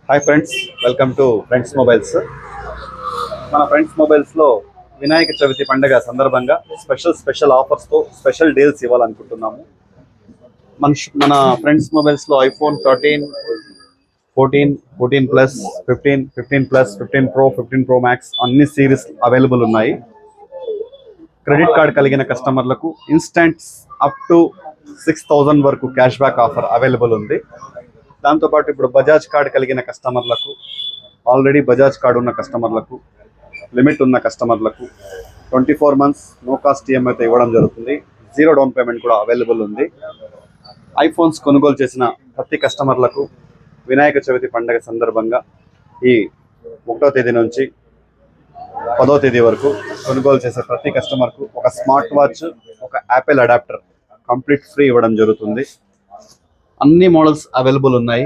Hi friends, welcome to friends mobiles. మన friends మొబైల్స్లో వినాయక చవితి పండుగ సందర్భంగా స్పెషల్ ఆఫర్స్తో స్పెషల్ డీల్స్ ఇవ్వాలనుకుంటున్నాము. మన ఫ్రెండ్స్ మొబైల్స్లో iPhone 13, 14, 14 plus, 15, 15 plus, 15 pro, 15 pro max అన్ని సిరీస్ అవైలబుల్ ఉన్నాయి. క్రెడిట్ కార్డ్ కలిగిన కస్టమర్లకు ఇన్స్టెంట్స్ అప్ టు 6,000 వరకు క్యాష్ బ్యాక్ ఆఫర్ అవైలబుల్ ఉంది. దాంతోపాటు ఇప్పుడు బజాజ్ కార్డ్ కలిగిన కస్టమర్లకు, ఆల్రెడీ బజాజ్ కార్డు ఉన్న కస్టమర్లకు, లిమిట్ ఉన్న కస్టమర్లకు 24 months నో కాస్ట్ ఈఎంఐతో ఇవ్వడం జరుగుతుంది. 0 డౌన్ పేమెంట్ కూడా అవైలబుల్ ఉంది. ఐఫోన్స్ కొనుగోలు చేసిన ప్రతి కస్టమర్లకు వినాయక చవితి పండుగ సందర్భంగా ఈ 1వ తేదీ నుంచి 10వ తేదీ వరకు కొనుగోలు చేసే ప్రతి కస్టమర్కు ఒక స్మార్ట్ వాచ్, ఒక యాపిల్ అడాప్టర్ కంప్లీట్ ఫ్రీ ఇవ్వడం జరుగుతుంది. అన్ని మోడల్స్ అవైలబుల్ ఉన్నాయి.